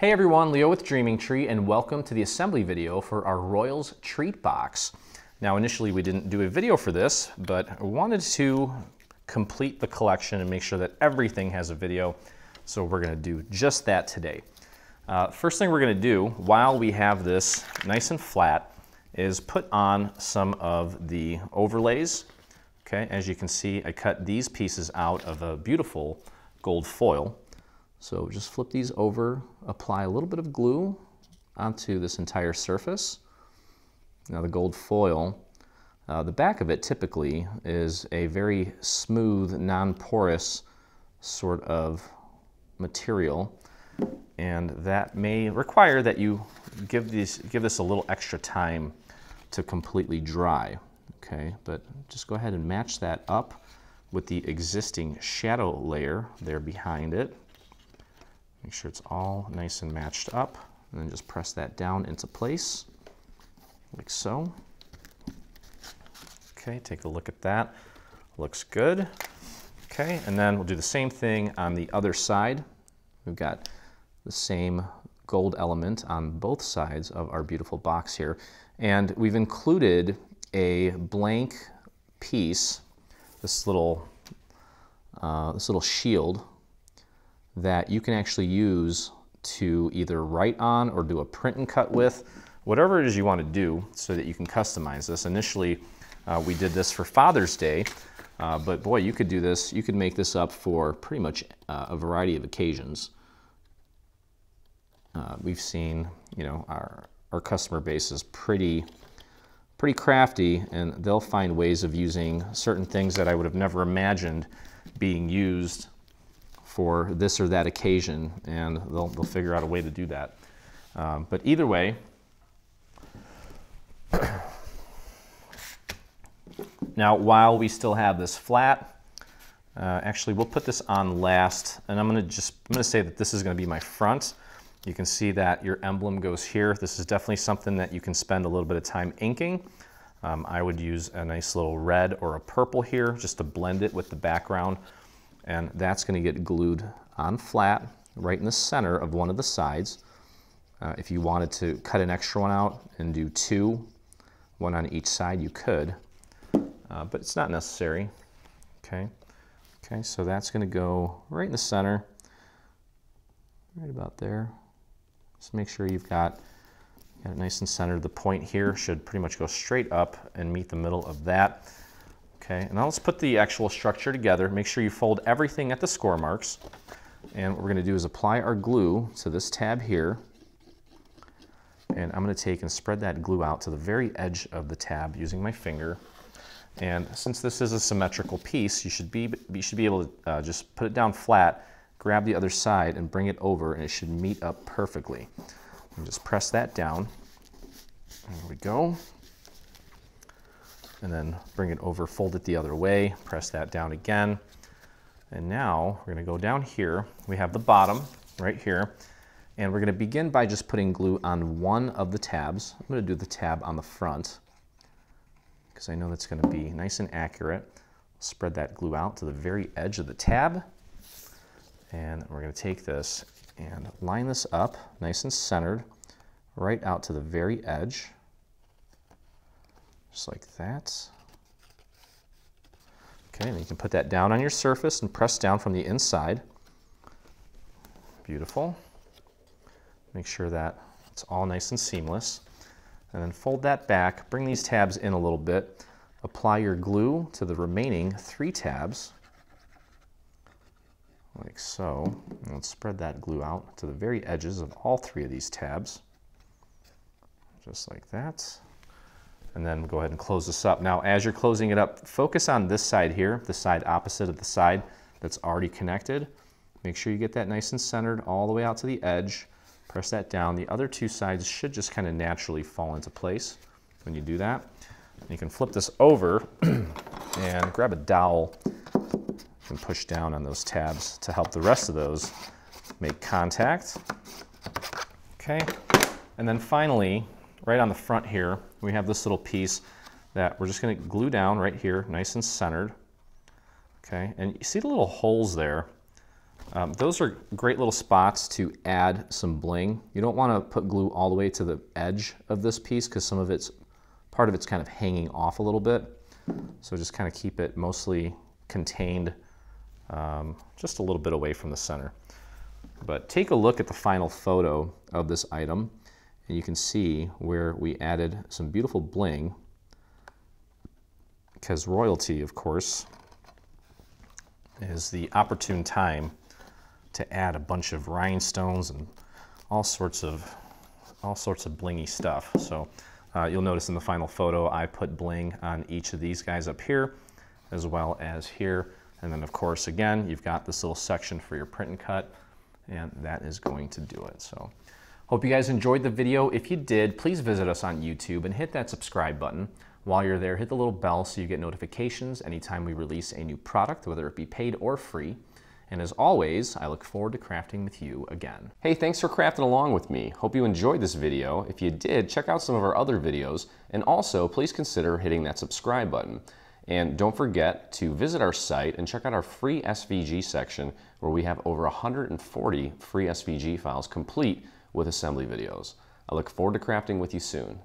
Hey everyone, Leo with Dreaming Tree, and welcome to the assembly video for our Royals treat box. Now initially we didn't do a video for this, but I wanted to complete the collection and make sure that everything has a video, so we're going to do just that today. First thing we're going to do while we have this nice and flat is put on some of the overlays. Okay, as you can see, I cut these pieces out of a beautiful gold foil. So just flip these over, apply a little bit of glue onto this entire surface. Now the gold foil, the back of it typically is a very smooth, non-porous sort of material, and that may require that you give this a little extra time to completely dry. Okay, but just go ahead and match that up with the existing shadow layer there behind it. Make sure it's all nice and matched up, and then just press that down into place, like so. Okay, take a look at that. Looks good. Okay, and then we'll do the same thing on the other side. We've got the same gold element on both sides of our beautiful box here, and we've included a blank piece, this little shield that you can actually use to either write on or do a print and cut with, whatever it is you want to do so that you can customize this. Initially, we did this for Father's Day, but boy, you could do this, you could make this up for pretty much a variety of occasions. We've seen, you know, our customer base is pretty crafty, and they'll find ways of using certain things that I would have never imagined being used for this or that occasion, and they'll figure out a way to do that. But either way, now while we still have this flat, actually we'll put this on last, and I'm going to say that this is going to be my front. You can see that your emblem goes here. This is definitely something that you can spend a little bit of time inking. I would use a nice little red or a purple here just to blend it with the background. And that's going to get glued on flat right in the center of one of the sides. If you wanted to cut an extra one out and do two, one on each side, you could, but it's not necessary. Okay, so that's going to go right in the center, right about there. Just make sure you've got it nice and centered. The point here should pretty much go straight up and meet the middle of that. Okay, and now let's put the actual structure together. Make sure you fold everything at the score marks. And what we're going to do is apply our glue to this tab here. And I'm going to take and spread that glue out to the very edge of the tab using my finger. And since this is a symmetrical piece, you should be able to just put it down flat, grab the other side, and bring it over, and it should meet up perfectly. And just press that down. There we go. And then bring it over, fold it the other way, press that down again. And now we're going to go down here. We have the bottom right here, and we're going to begin by just putting glue on one of the tabs. I'm going to do the tab on the front because I know that's going to be nice and accurate. Spread that glue out to the very edge of the tab, and we're going to take this and line this up nice and centered right out to the very edge. Just like that. Okay, and you can put that down on your surface and press down from the inside. Beautiful. Make sure that it's all nice and seamless. And then fold that back, bring these tabs in a little bit, apply your glue to the remaining 3 tabs, like so. And let's spread that glue out to the very edges of all 3 of these tabs, just like that. And then we'll go ahead and close this up. Now, as you're closing it up, focus on this side here, the side opposite of the side that's already connected. Make sure you get that nice and centered all the way out to the edge. Press that down. The other 2 sides should just kind of naturally fall into place when you do that. You can flip this over and grab a dowel and push down on those tabs to help the rest of those make contact. Okay, and then finally, right on the front here, we have this little piece that we're just going to glue down right here, nice and centered. Okay, and you see the little holes there? Those are great little spots to add some bling. You don't want to put glue all the way to the edge of this piece because part of it's kind of hanging off a little bit. So just kind of keep it mostly contained, just a little bit away from the center. But take a look at the final photo of this item, and you can see where we added some beautiful bling, because royalty, of course, is the opportune time to add a bunch of rhinestones and all sorts of blingy stuff. So you'll notice in the final photo I put bling on each of these guys up here as well as here, and then of course again you've got this little section for your print and cut, and that is going to do it. So hope you guys enjoyed the video. If you did, please visit us on YouTube and hit that subscribe button. While you're there, hit the little bell so you get notifications anytime we release a new product, whether it be paid or free. And as always, I look forward to crafting with you again. Hey, thanks for crafting along with me. Hope you enjoyed this video. If you did, check out some of our other videos, and also please consider hitting that subscribe button. And don't forget to visit our site and check out our free SVG section, where we have over 140 free SVG files complete with assembly videos. I look forward to crafting with you soon.